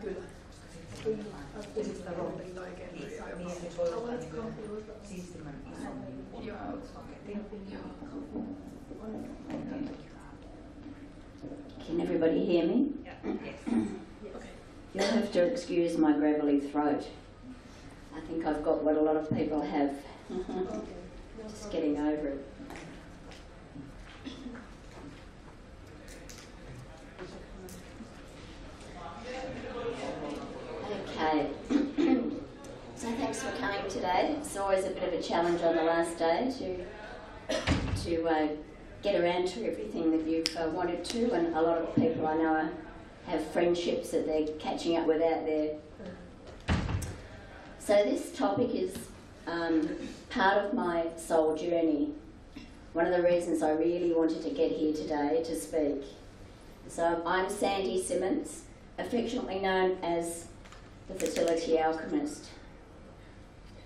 Kyllä. Sitä rompista oikein. Niin se voi olla siistimän isommin paketin. Can everybody hear me? Yes. You'll have to excuse my gravelly throat. I think I've got what a lot of people have. Just getting over it. Okay. So thanks for coming today. It's always a bit of a challenge on the last day to get around to everything that you've wanted to, and a lot of people I know have friendships that they're catching up with out there. So this topic is part of my soul journey. One of the reasons I really wanted to get here today to speak. So I'm Sandy Simmons, affectionately known as the Fertility Alchemist.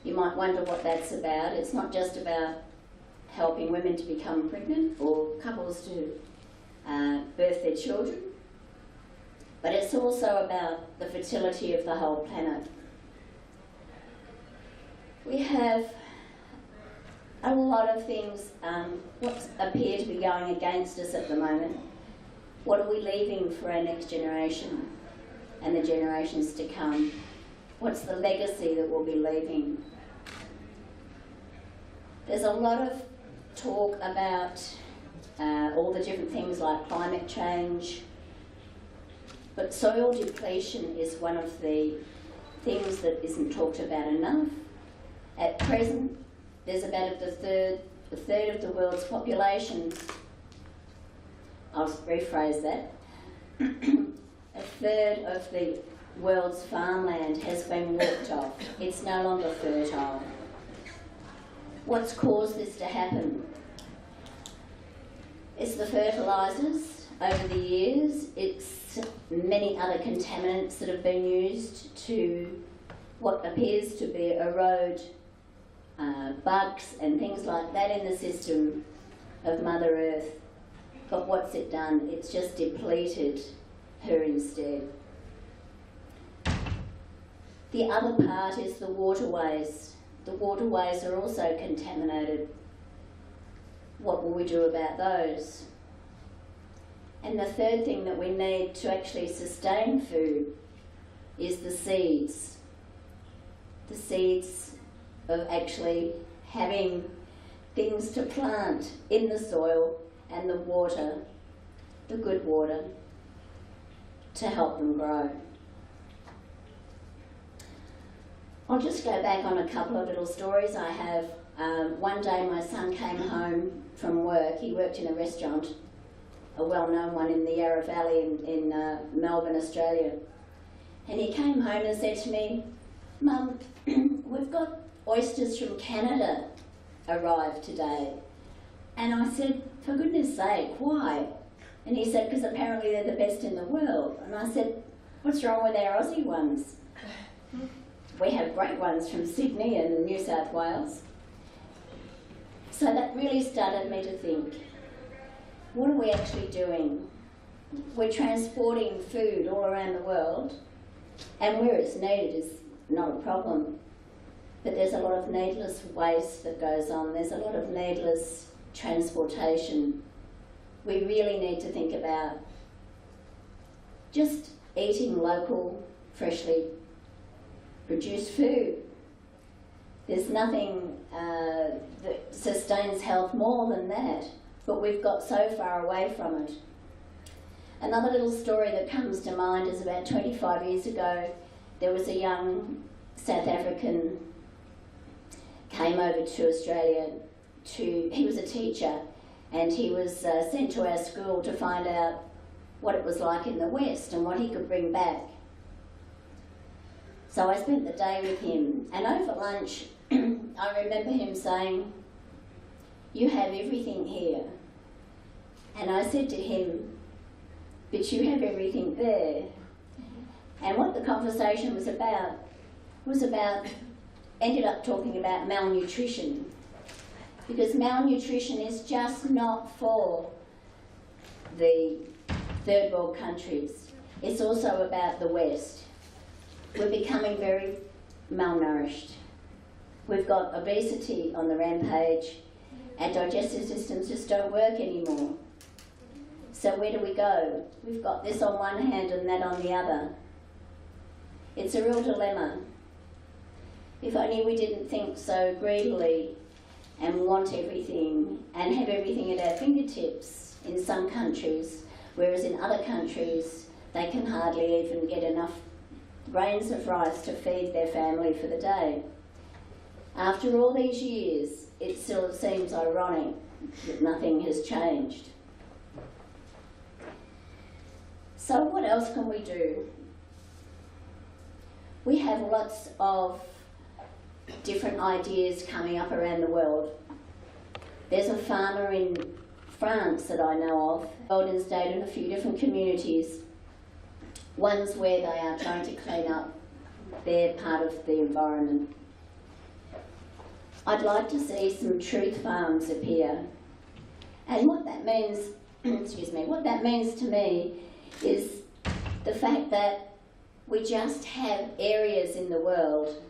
You might wonder what that's about. It's not just about helping women to become pregnant or couples to birth their children, but it's also about the fertility of the whole planet. We have a lot of things what appear to be going against us at the moment. What are we leaving for our next generation and the generations to come? What's the legacy that we'll be leaving? There's a lot of talk about all the different things like climate change, but soil depletion is one of the things that isn't talked about enough. At present, there's about a third of the world's population, I'll rephrase that, a third of the world's farmland has been walked off. It's no longer fertile. What's caused this to happen? It's the fertilisers over the years. It's many other contaminants that have been used to what appears to be erode bugs and things like that in the system of Mother Earth. But what's it done? It's just depleted her instead. The other part is the waterways. The waterways are also contaminated. What will we do about those? And the third thing that we need to actually sustain food is the seeds. The seeds of actually having things to plant in the soil and the water, the good water, to help them grow. I'll just go back on a couple of little stories I have. One day my son came home from work. He worked in a restaurant, a well-known one in the Yarra Valley in Melbourne, Australia. And he came home and said to me, "Mum, we've got oysters from Canada arrived today." And I said, "For goodness sake, why?" And he said, "Because apparently they're the best in the world." And I said, "What's wrong with our Aussie ones?" We have great ones from Sydney and New South Wales. So that really started me to think, what are we actually doing? We're transporting food all around the world, and where it's needed is not a problem. But there's a lot of needless waste that goes on. There's a lot of needless transportation. We really need to think about just eating local, freshly produced food. There's nothing that sustains health more than that, but we've got so far away from it. Another little story that comes to mind is about 25 years ago, there was a young South African came over to Australia he was a teacher, and he was sent to our school to find out what it was like in the West and what he could bring back. So I spent the day with him, and over lunch I remember him saying, "You have everything here." And I said to him, "But you have everything there." And what the conversation was about ended up talking about malnutrition. Because malnutrition is just not for the third world countries. It's also about the West. we're becoming very malnourished. We've got obesity on the rampage. Our digestive systems just don't work anymore. So where do we go? We've got this on one hand and that on the other. It's a real dilemma. If only we didn't think so greedily and want everything and have everything at our fingertips in some countries, whereas in other countries they can hardly even get enough grains of rice to feed their family for the day. After all these years, it still seems ironic that nothing has changed. So what else can we do? We have lots of different ideas coming up around the world. There's a farmer in France that I know of, Golden State, in a few different communities. One's where they are trying to clean up their part of the environment. I'd like to see some truth farms appear. And what that means, excuse me, what that means to me is the fact that we just have areas in the world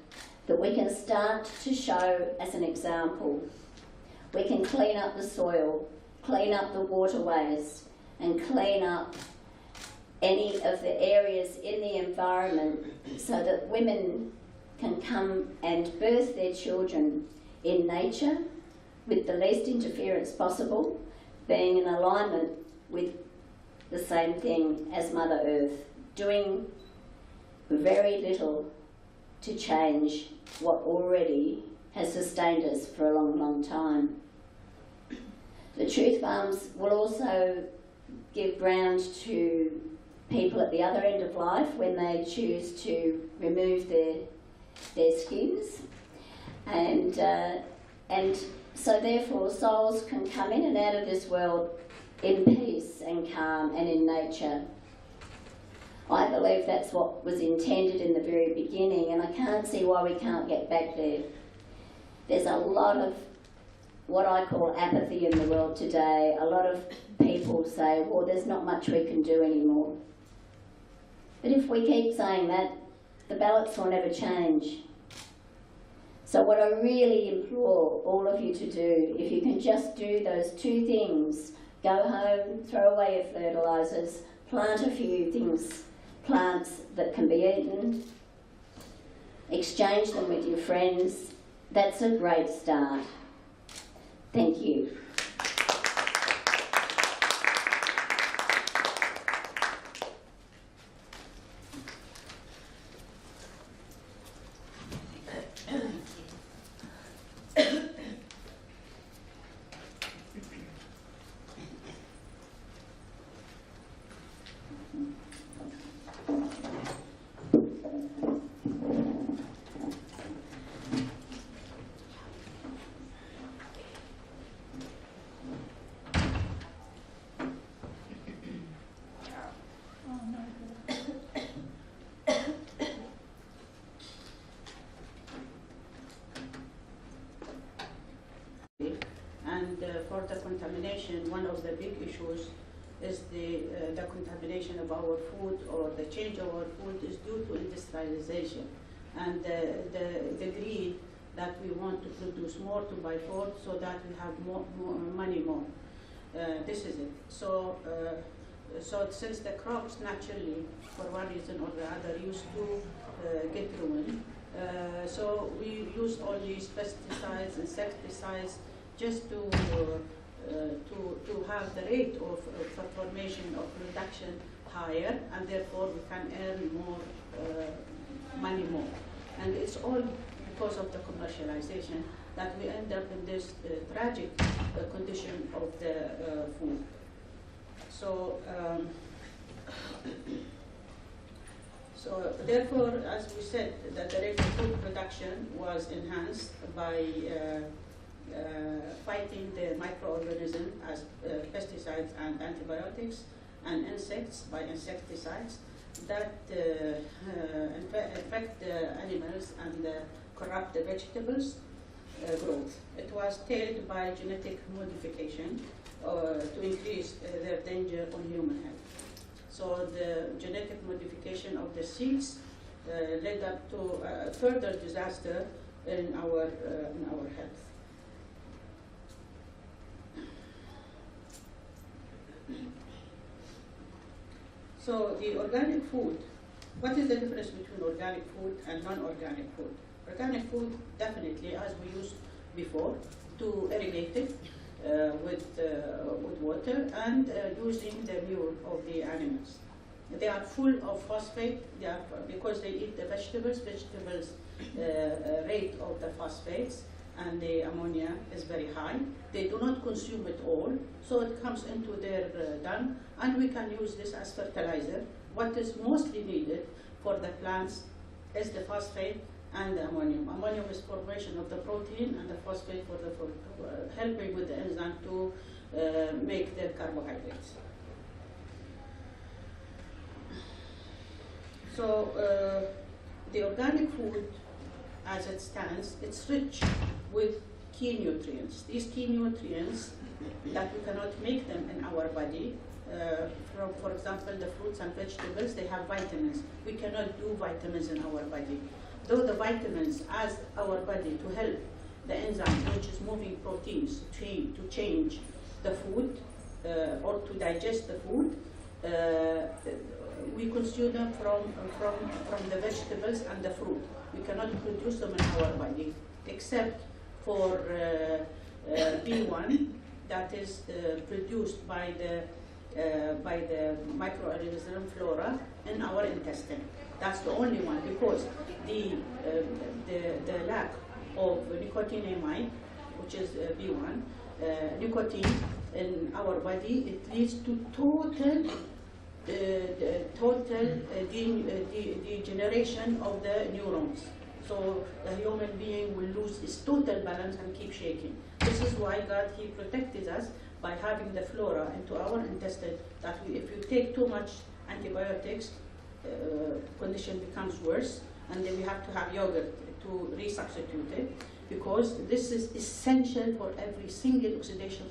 that we can start to show as an example. We can clean up the soil, clean up the waterways, and clean up any of the areas in the environment so that women can come and birth their children in nature with the least interference possible, being in alignment with the same thing as Mother Earth, doing very little to change what already has sustained us for a long, long time. The truth farms will also give ground to people at the other end of life when they choose to remove their skins, and so therefore souls can come in and out of this world in peace and calm and in nature. I believe that's what was intended in the very beginning, and I can't see why we can't get back there. There's a lot of what I call apathy in the world today. A lot of people say, well, there's not much we can do anymore. But if we keep saying that, the balance will never change. So what I really implore all of you to do, if you can just do those two things, go home, throw away your fertilisers, plant a few things, plants that can be eaten, exchange them with your friends, that's a great start. Thank you. For the contamination, one of the big issues is the contamination of our food, or the change of our food is due to industrialization and the greed that we want to produce more to buy food so that we have more money more. This is it. So since the crops naturally, for one reason or the other, used to get ruined, so we use all these pesticides, insecticides, just to have the rate of formation of production higher, and therefore we can earn more money more. And it's all because of the commercialization that we end up in this tragic condition of the food. So, so therefore, as we said, that the rate of food production was enhanced by fighting the microorganisms as pesticides and antibiotics, and insects by insecticides that infect the animals and corrupt the vegetables growth. It was tailed by genetic modification to increase their danger on human health. So the genetic modification of the seeds led up to further disaster in our health. So the organic food, what is the difference between organic food and non-organic food? Organic food, definitely, as we used before, to irrigate it with water and using the manure of the animals. They are full of phosphate. They are, because they eat the vegetables rate of the phosphates and the ammonia is very high. They do not consume it all, so it comes into their dung, and we can use this as fertilizer. What is mostly needed for the plants is the phosphate and the ammonium. Ammonium is formation of the protein, and the phosphate for helping with the enzyme to make their carbohydrates. So the organic food, as it stands, it's rich with key nutrients. These key nutrients that we cannot make them in our body. For example, the fruits and vegetables, they have vitamins. We cannot do vitamins in our body. Though the vitamins as our body to help the enzyme, which is moving proteins to change the food or to digest the food, we consume them from the vegetables and the fruit. We cannot produce them in our body, except for B1 that is produced by the microorganism flora in our intestine. That's the only one, because the lack of nicotinamide, which is B1, nicotine in our body, it leads to total degeneration of the neurons. So the human being will lose his total balance and keep shaking. This is why God, He protected us by having the flora into our intestine, that if you take too much antibiotics, condition becomes worse, and then we have to have yogurt to resubstitute it, because this is essential for every single oxidation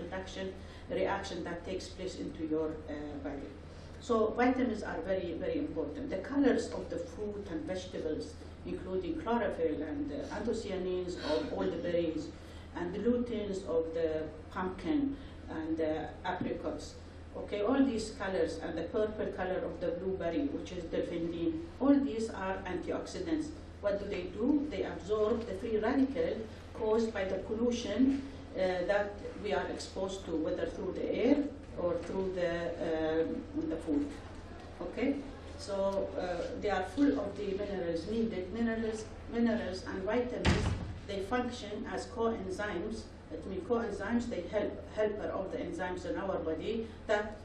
reaction that takes place into your body. So vitamins are very, very important. The colors of the fruit and vegetables, including chlorophyll and anthocyanins of all the berries, and the luteins of the pumpkin and the apricots. Okay, all these colors, and the purple color of the blueberry, which is delphinium, all these are antioxidants. What do? They absorb the free radical caused by the pollution that we are exposed to, whether through the air or through the food. Okay, so they are full of the minerals needed. Minerals and vitamins, they function as coenzymes. It means coenzymes, they helper of the enzymes in our body that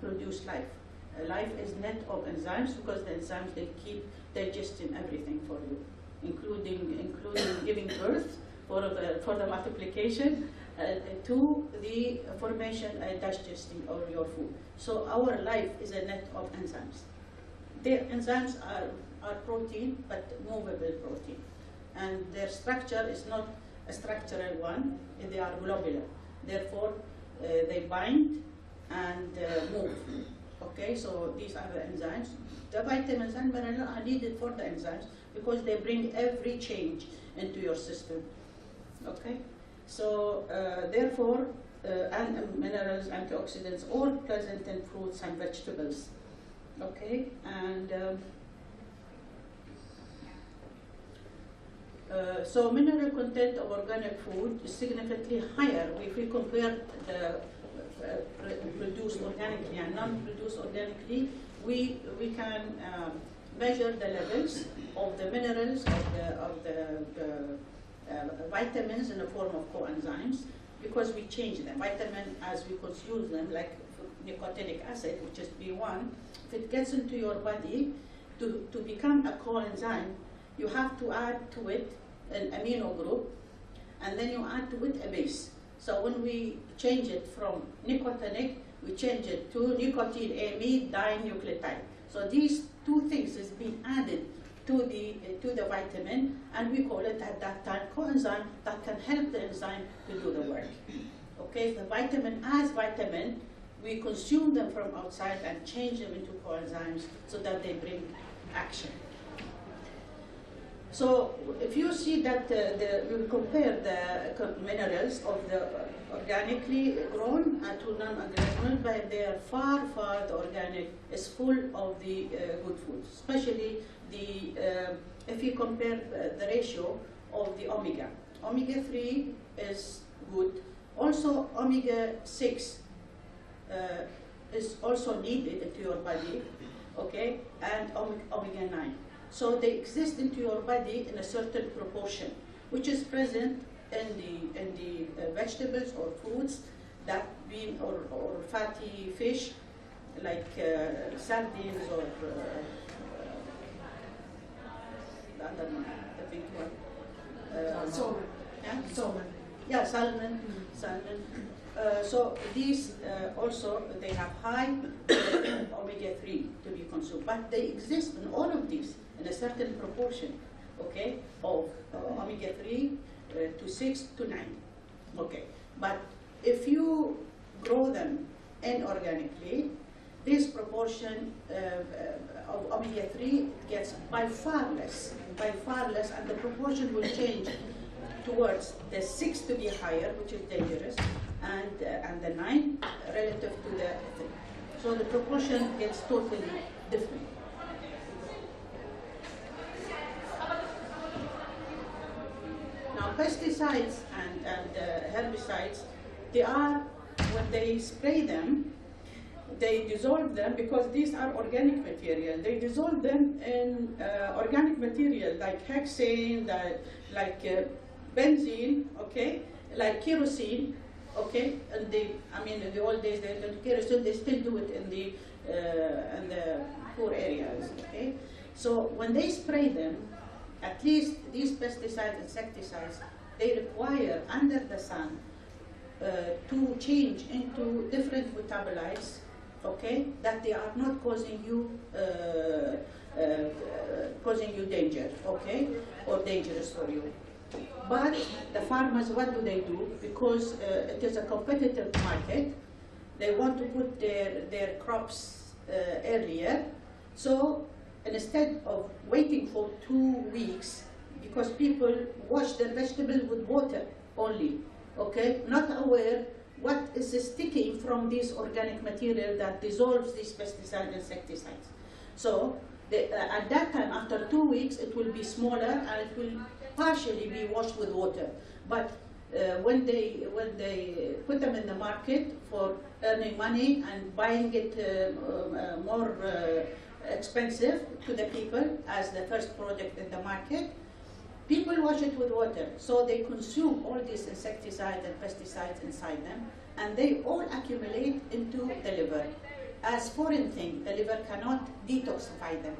produce life. Life is net of enzymes, because the enzymes, they keep digesting everything for you, including giving birth for the multiplication to the formation and digesting of your food. So our life is a net of enzymes. Their enzymes are protein, but movable protein, and their structure is not a structural one. They are globular. Therefore, they bind and move. Okay, so these are the enzymes. The vitamins and minerals are needed for the enzymes, because they bring every change into your system. Okay, so therefore, and minerals, antioxidants, all present in fruits and vegetables. Okay, and so mineral content of organic food is significantly higher if we compare the produced organically and non-produced organically. We can measure the levels of the minerals, of the vitamins in the form of coenzymes, because we change them. Vitamin, as we consume them, like nicotinic acid, which is B1, if it gets into your body, to become a coenzyme, you have to add to it an amino group, and then you add to it a base. So when we change it from nicotinic, we change it to nicotine amide dinucleotide. So these two things is being added to the vitamin, and we call it at that time coenzyme that can help the enzyme to do the work. Okay, the vitamin as vitamin, we consume them from outside and change them into coenzymes so that they bring action. So if you see that you compare the minerals of the organically grown to non-organic, but they are far the organic is full of the good foods, especially the if you compare the ratio of the omega. Omega-3 is good. Also omega-6 is also needed into your body, okay, and omega-9. So they exist into your body in a certain proportion, which is present in the vegetables or foods, that being or fatty fish like sardines or the other one, the big one. Salmon. Yeah? Salmon. Yeah, salmon. So these also, they have high omega-3 to be consumed, but they exist in all of these in a certain proportion, okay, of omega-3 to 6 to 9, okay. But if you grow them inorganically, this proportion of omega-3 gets by far less, and the proportion will change towards the 6 to be higher, which is dangerous, and the 9 relative to the 3. So the proportion gets totally different. Now pesticides and herbicides, they are, when they spray them, they dissolve them, because these are organic material. They dissolve them in organic material like hexane, like benzene, okay, like kerosene, okay. And in the old days, the kerosene, they still do it in the poor areas, okay. So when they spray them, at least these pesticides, insecticides, they require under the sun to change into different metabolites, okay, that they are not causing you danger, okay, or dangerous for you. But the farmers, what do? Because it is a competitive market, they want to put their crops earlier. So instead of waiting for 2 weeks, because people wash their vegetables with water only, okay, not aware what is sticking from this organic material that dissolves these pesticides and insecticides. So at that time, after 2 weeks, it will be smaller and it will partially be washed with water. But when they put them in the market for earning money and buying it more expensive to the people as the first product in the market, people wash it with water, so they consume all these insecticides and pesticides inside them, and they all accumulate into the liver. As foreign thing, the liver cannot detoxify them.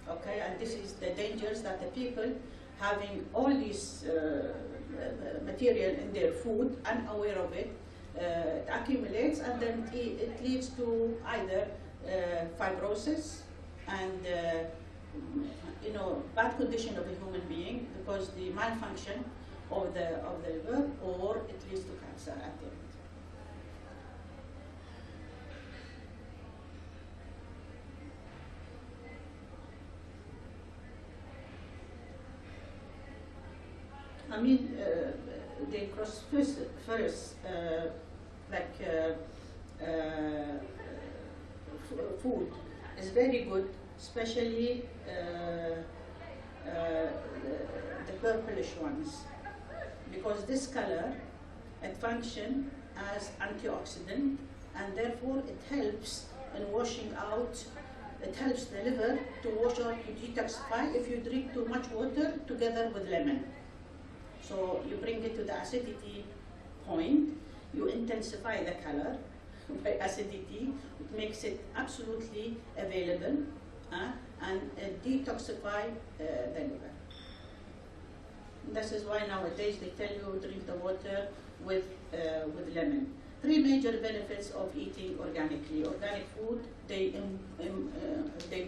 Okay, and this is the dangers that the people having all this material in their food, unaware of it, it accumulates, and then it leads to either fibrosis and bad condition of a human being because the malfunction of the liver, or it leads to cancer at the end. The cross-ferous food is very good, especially the purplish ones, because this color, it functions as antioxidant, and therefore it helps in washing out. It helps the liver to wash out, to detoxify if you drink too much water together with lemon. So you bring it to the acidity point, you intensify the color by acidity, it makes it absolutely available, and detoxify the liver. This is why nowadays they tell you drink the water with lemon. 3 major benefits of eating organically. Organic food, they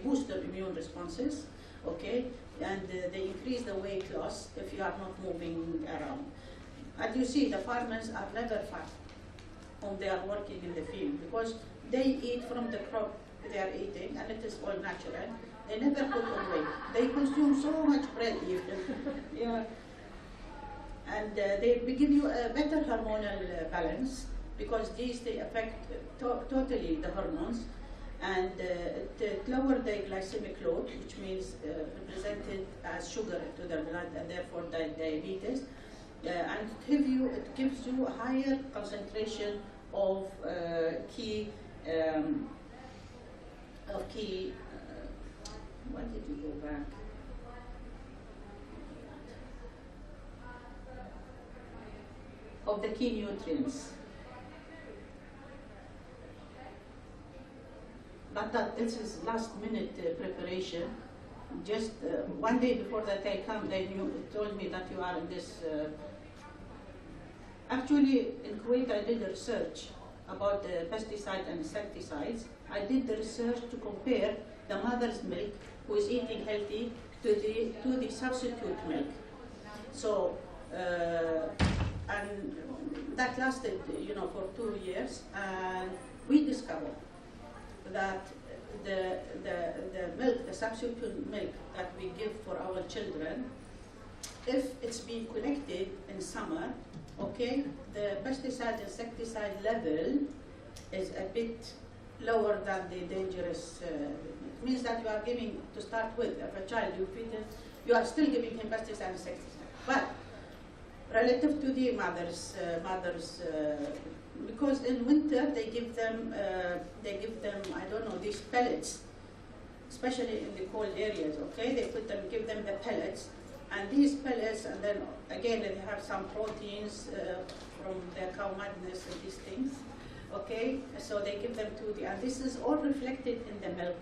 boost the immune responses, okay, and they increase the weight loss if you are not moving around. As you see, the farmers are never fat when they are working in the field, because they eat from the crop they are eating, and it is all natural, They never put on weight. They consume so much bread even. Yeah. And they give you a better hormonal balance, because they affect totally the hormones, and it lower the glycemic load, which means represented as sugar to the blood and therefore diabetes. And it gives you a higher concentration of key. Why did you go back? Of the key nutrients. But this is last minute preparation. Just one day before that I come, they told me that you are in this. Actually, in Kuwait I did a research about the pesticide and insecticides. I did the research to compare the mother's milk, who is eating healthy, to the substitute milk. So, and that lasted, for 2 years, and we discovered that the milk, the substitute milk that we give for our children, if it's being collected in summer, okay, the pesticide insecticide level is a bit lower than the dangerous. It means that you are giving, to start with, if a child you feed it, you are still giving him pesticide insecticide. But relative to the mothers, because in winter they give them, I don't know, these pellets, especially in the cold areas. Okay, they give them the pellets. And these pellets, and then again they have some proteins from the cow madness and these things. Okay, so they give them and this is all reflected in the milk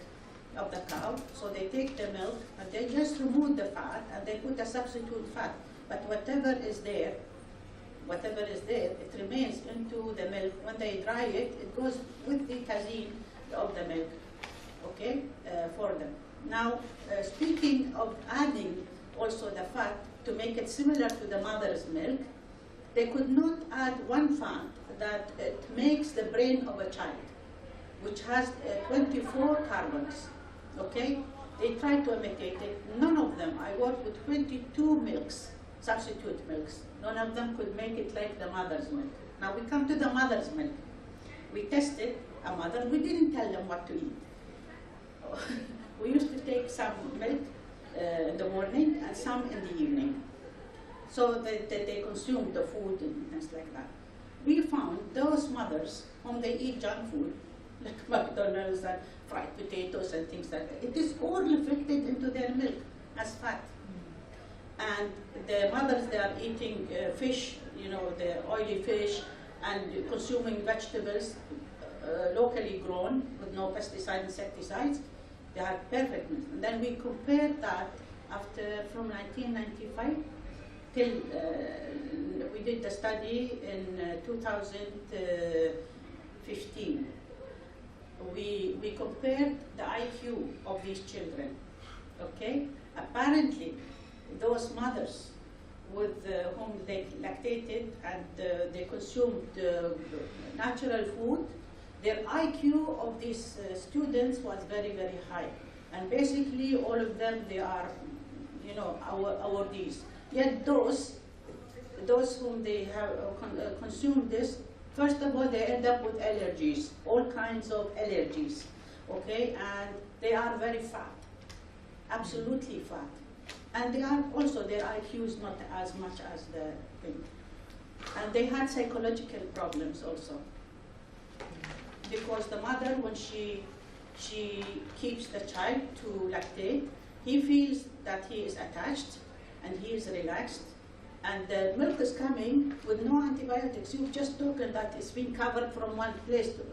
of the cow. So they take the milk and they just remove the fat and they put a substitute fat. But whatever is there, it remains into the milk. When they dry it, it goes with the casein of the milk. Okay, for them. Now, speaking of adding also the fat to make it similar to the mother's milk, they could not add one fat that it makes the brain of a child, which has 24 carbons. Okay, they tried to imitate it. None of them. I worked with 22 milks, substitute milks. None of them could make it like the mother's milk. Now we come to the mother's milk. We tested a mother. We didn't tell them what to eat. We used to take some milk in the morning and some in the evening, so that they consume the food and things like that. We found those mothers whom they eat junk food, like McDonald's and fried potatoes and things like that, it is all reflected into their milk as fat. And the mothers, they are eating fish, the oily fish, and consuming vegetables locally grown with no pesticide, insecticides. They had perfectness. And then we compared that from 1995 till we did the study in 2015. We compared the IQ of these children. Okay, apparently those mothers with whom they lactated and they consumed natural food, their IQ of these students was very, very high. And basically all of them, they are, awardees. Yet those whom they have consumed this, first of all, they end up with allergies, all kinds of allergies, okay? And they are very fat, absolutely fat. And they are also, their IQ is not as much as the thing. And they had psychological problems also. Because the mother, when she keeps the child to lactate, he feels that he is attached and he is relaxed, and the milk is coming with no antibiotics. You've just spoken that it's been covered from one place to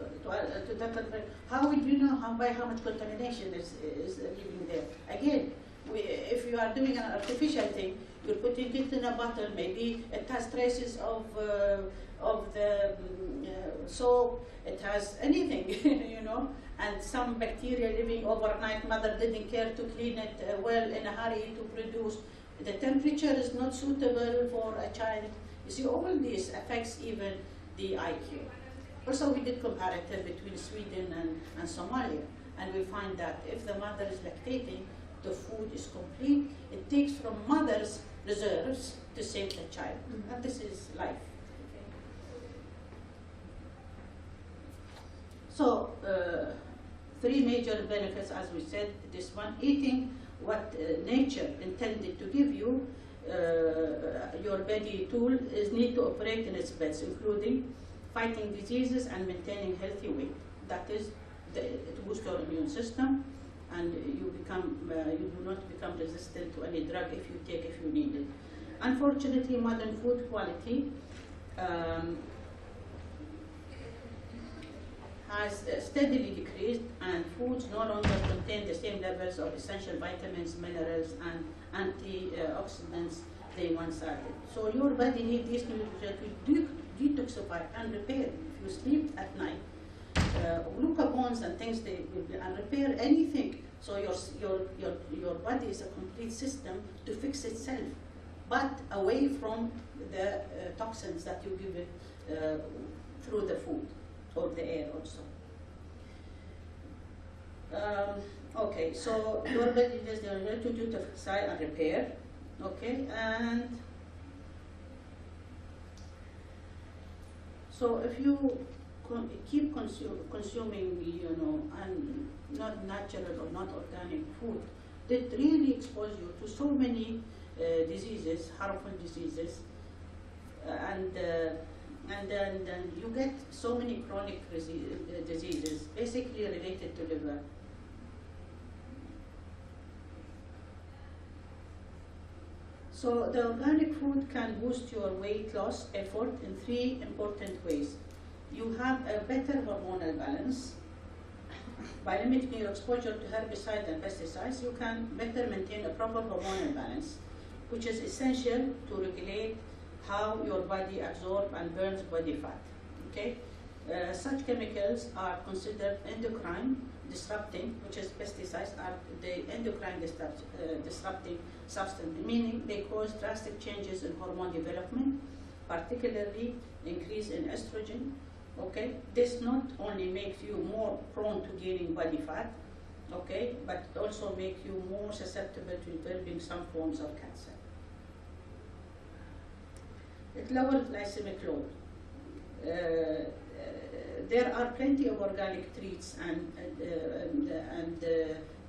that. How would you know how much contamination is living there? Again, if you are doing an artificial thing, you're putting it in a bottle, maybe it has traces of the soap, it has anything, and some bacteria living overnight. Mother didn't care to clean it well, in a hurry to produce. The temperature is not suitable for a child. You see, all this affects even the IQ. Also, we did comparative between Sweden and Somalia. And we find that if the mother is lactating, the food is complete. It takes from mother's reserves to save the child. And this is life. So, three major benefits, as we said. This one, eating what nature intended to give you. Your body tool is need to operate in its best, including fighting diseases and maintaining healthy weight. That is, it boosts your immune system, and you do not become resistant to any drug if you need it. Unfortunately, modern food quality has steadily decreased, and foods no longer contain the same levels of essential vitamins, minerals, and antioxidants they once added. So your body needs these nutrients to detoxify and repair. If you sleep at night, glucagones and things, they will and repair anything. So your body is a complete system to fix itself, but away from the toxins that you give it through the food or the air also. Okay, so your body is to detoxify and repair. Okay, and so if you keep consuming, and not natural or not organic food, that really expose you to so many diseases, harmful diseases, and then you get so many chronic diseases, basically related to liver. So the organic food can boost your weight loss effort in three important ways. You have a better hormonal balance. By limiting your exposure to herbicides and pesticides, you can better maintain a proper hormonal balance, which is essential to regulate how your body absorbs and burns body fat. Okay? Such chemicals are considered endocrine disrupting, which is pesticides are the endocrine disrupting substance, meaning they cause drastic changes in hormone development, particularly increase in estrogen. Okay, this not only makes you more prone to gaining body fat, okay, but it also makes you more susceptible to developing some forms of cancer. It lowers glycemic load. There are plenty of organic treats and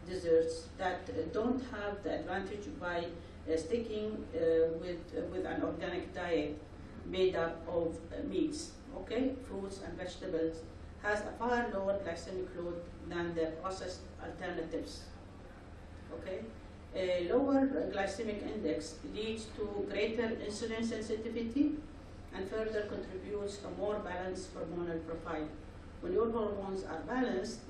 desserts that don't have the advantage by sticking with an organic diet made up of meats. Okay, fruits and vegetables has a far lower glycemic load than the processed alternatives. Okay, a lower glycemic index leads to greater insulin sensitivity and further contributes a more balanced hormonal profile. When your hormones are balanced,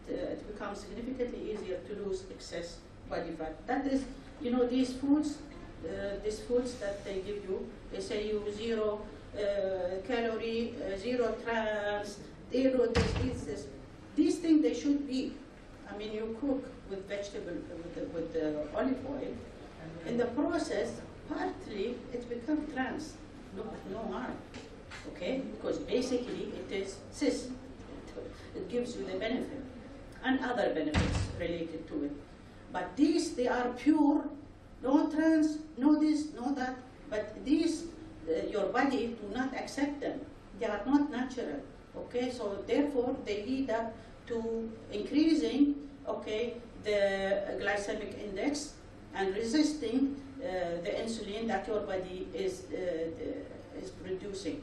it becomes significantly easier to lose excess body fat. That is, these foods that they give you, they say you zero calorie, zero trans, zero this. These things they should be. I mean, you cook with vegetable, with the olive oil. In the process, partly it becomes trans. No harm. Okay, because basically it is cis. It gives you the benefit and other benefits related to it. But these, they are pure, no trans, no this, no that. But these, your body do not accept them. They are not natural. Okay, so therefore they lead up to increasing, okay, the glycemic index and resisting the insulin that your body is producing.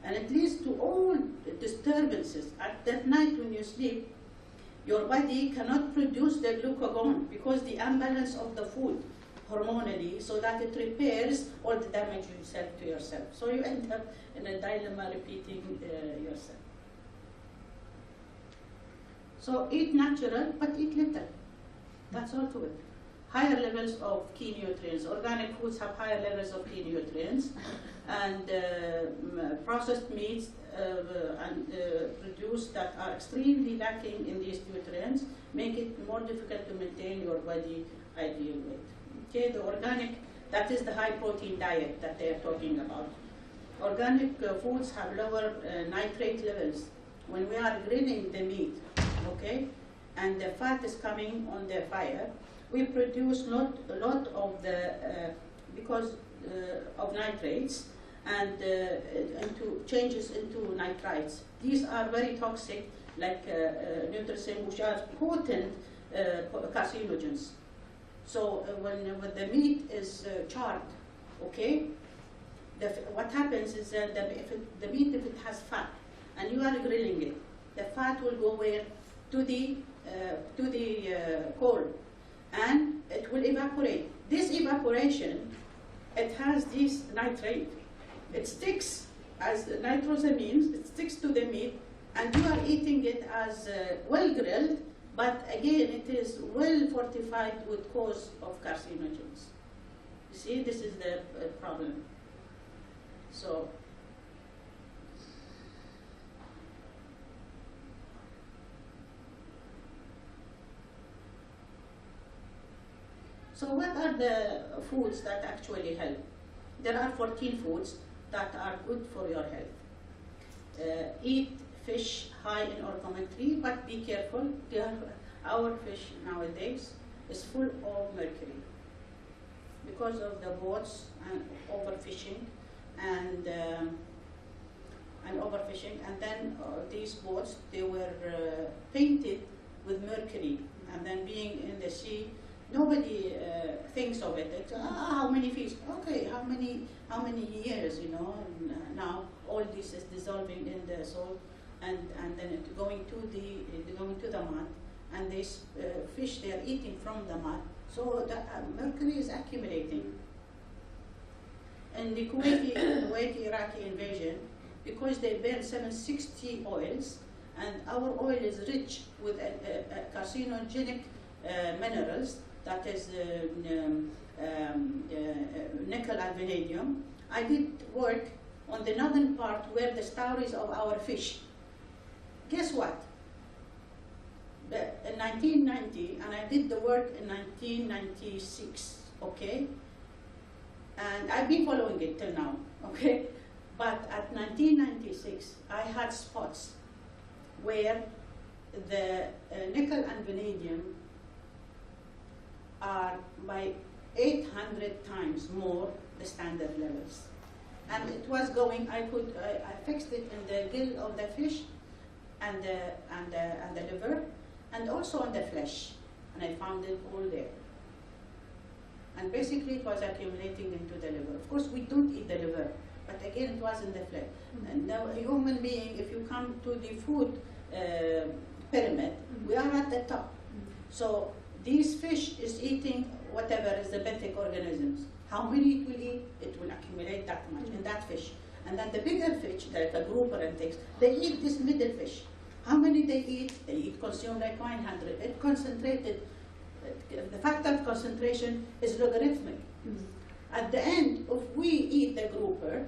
And it leads to all disturbances. At that night when you sleep, your body cannot produce the glucagon because the imbalance of the food hormonally, so that it repairs all the damage you said to yourself. So you end up in a dilemma repeating yourself. So eat natural, but eat little. That's all to it. Higher levels of key nutrients. Organic foods have higher levels of key nutrients, and processed meats produced that are extremely lacking in these nutrients make it more difficult to maintain your body ideal weight. Okay, the organic, that is the high protein diet that they are talking about. Organic foods have lower nitrate levels. When we are grilling the meat, okay, and the fat is coming on the fire, we produce not a lot of the, because of nitrates, and into changes into nitrites. These are very toxic, like Nutrisem, which are potent carcinogens. So when the meat is charred, okay, what happens is that the meat, if it has fat, and you are grilling it, the fat will go where? To the coal, and it will evaporate. This evaporation, it has this nitrate. It sticks as nitrosamines, it sticks to the meat, and you are eating it as well grilled, but again, it is well fortified with cause of carcinogens. You see, this is the problem. So, what are the foods that actually help? There are 14 foods that are good for your health. Eat fish high in omega-3, but be careful. Our fish nowadays is full of mercury because of the boats and overfishing and then these boats, they were painted with mercury, and then being in the sea, nobody thinks of it. It's, how many fish? Okay, how many years? You know, now all this is dissolving in the salt, and then it going to the mud, and these fish, they are eating from the mud. So the mercury is accumulating. In the Kuwaiti-Iraqi invasion, because they burn 760 oils, and our oil is rich with carcinogenic minerals, that is nickel and vanadium. I did work on the northern part where the stowries of our fish. Guess what? In 1990, and I did the work in 1996, okay? And I've been following it till now, okay? But at 1996, I had spots where the nickel and vanadium are by 800 times more the standard levels. And it was going, I fixed it in the gill of the fish and the liver, and also on the flesh, and I found it all there. And basically it was accumulating into the liver. Of course, we don't eat the liver, but again, it was in the flesh. And now, a human being, if you come to the food pyramid, we are at the top. So these fish is eating whatever is the benthic organisms. How many it will eat? It will accumulate that much in that fish. And then the bigger fish, like a grouper and things, they eat this middle fish. How many they eat? They consume like 100. It concentrated. The factor of concentration is logarithmic. At the end, if we eat the grouper,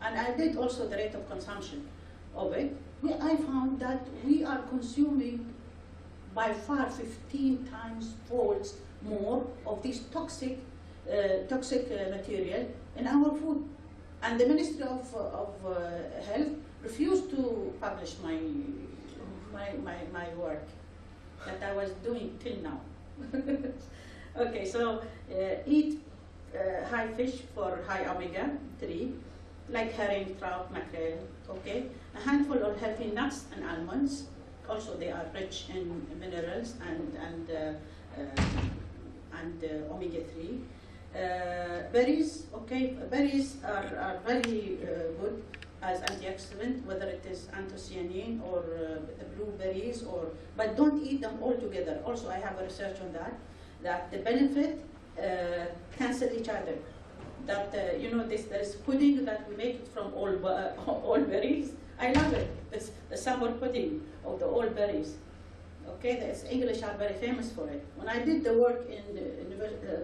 and I did also the rate of consumption of it, I found that we are consuming by far 15 times folds more of this toxic material in our food. And the Ministry of Health refused to publish my work that I was doing till now. Okay, so eat high fish for high omega-3, like herring, trout, mackerel, okay? A handful of healthy nuts and almonds. Also, they are rich in minerals and omega-3. Berries, okay, berries are very good as antioxidant, whether it is anthocyanin or the blueberries, but don't eat them all together. Also, I have a research on that the benefit cancel each other. That you know, there is pudding that we make it from all berries. I love it. It's the summer pudding of the all berries. Okay, the English are very famous for it. When I did the work in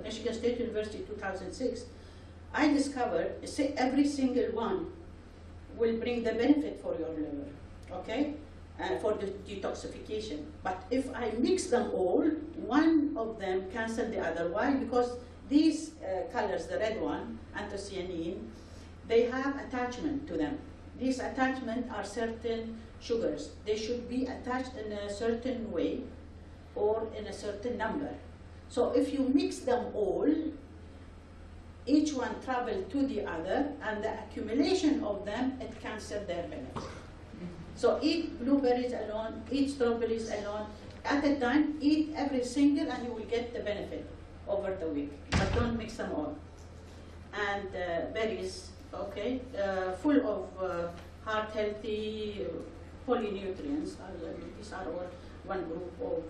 Michigan State University 2006, I discovered every single one will bring the benefit for your liver, okay, for the detoxification. But if I mix them all, one of them cancel the other. Why? Because these colors, the red one, anthocyanin, they have attachment to them. These attachments are certain sugars. They should be attached in a certain way or in a certain number. So if you mix them all, each one travel to the other, and the accumulation of them, it cancels their benefit. So eat blueberries alone, eat strawberries alone, at a time, eat every single, and you will get the benefit over the week. But don't mix them all. And berries, okay, full of heart healthy polynutrients. These are all one group of.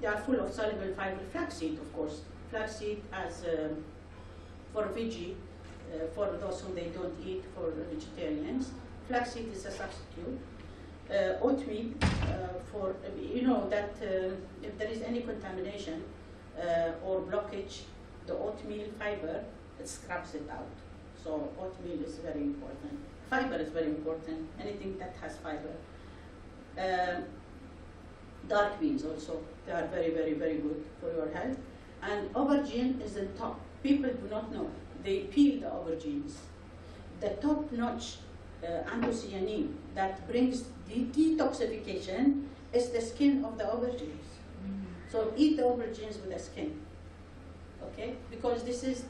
They are full of soluble fiber. Flaxseed, of course. Flaxseed as for veggie, for those who they don't eat, for vegetarians. Flaxseed is a substitute. Oatmeal, for you know that if there is any contamination or blockage, the oatmeal fiber, it scrubs it out. So oatmeal is very important. Fiber is very important. Anything that has fiber. Dark beans also, they are very, very, very good for your health. And aubergine is the top. People do not know. They peel the aubergines. The top-notch anthocyanin that brings the detoxification is the skin of the aubergines. So eat the aubergines with the skin, okay? Because this is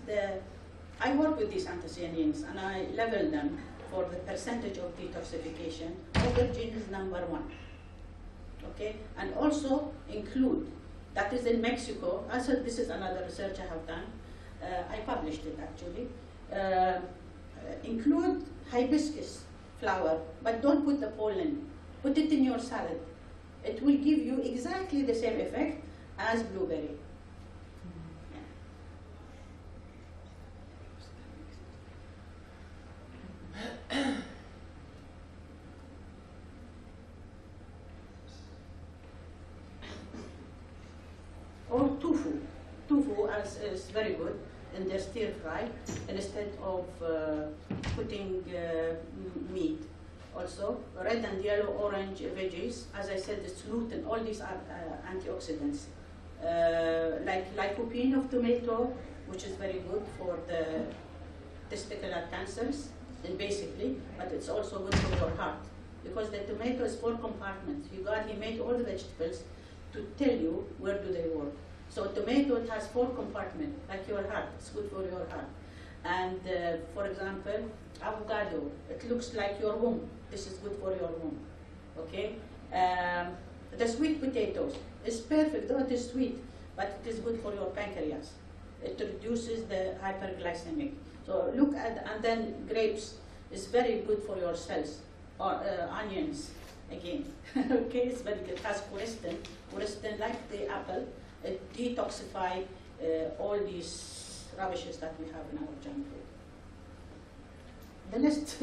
I work with these anthocyanins and I level them for the percentage of detoxification. Aubergine is number 1. Okay, and also include, that is in Mexico. I said this is another research I have done. I published it actually. Include hibiscus flower, but don't put the pollen. Put it in your salad. It will give you exactly the same effect as blueberry. Or tofu. Tofu is very good in their stir fry instead of putting meat. Also, red and yellow, orange veggies. As I said, it's lutein. All these are antioxidants. Like lycopene of tomato, which is very good for the testicular cancers, basically, but it's also good for your heart. Because the tomato is 4 compartments. He made all the vegetables to tell you where do they work. So tomato, it has 4 compartments, like your heart. It's good for your heart. And for example, avocado, it looks like your womb. This is good for your womb. Okay? The sweet potatoes is perfect, though it is sweet, but it is good for your pancreas. It reduces the hyperglycemic. So look at, and then grapes is very good for your cells. Or onions, again. Okay, it's very good. It has quercetin. Quercetin, like the apple, it detoxifies all these rubbishes that we have in our junk food. The next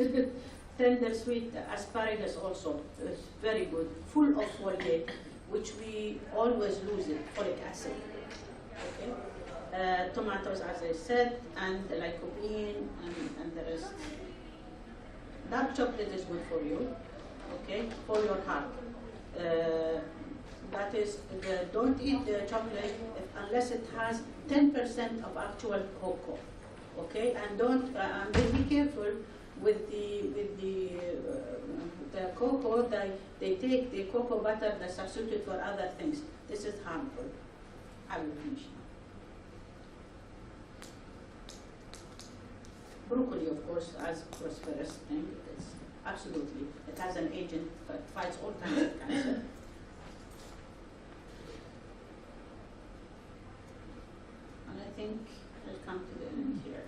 tender sweet asparagus also is very good, full of folate, which we always lose it, folic acid. Okay? Tomatoes, as I said, and the lycopene and the rest. Dark chocolate is good for you, okay, for your heart. That is, don't eat the chocolate unless it has 10% of actual cocoa, okay? And don't, and be careful with the cocoa. They take the cocoa butter, they substitute for other things. This is harmful. I will finish now. Broccoli, of course, as prosperous thing, it's absolutely. It has an agent that fights all kinds of cancer. And I think I'll come to the end here.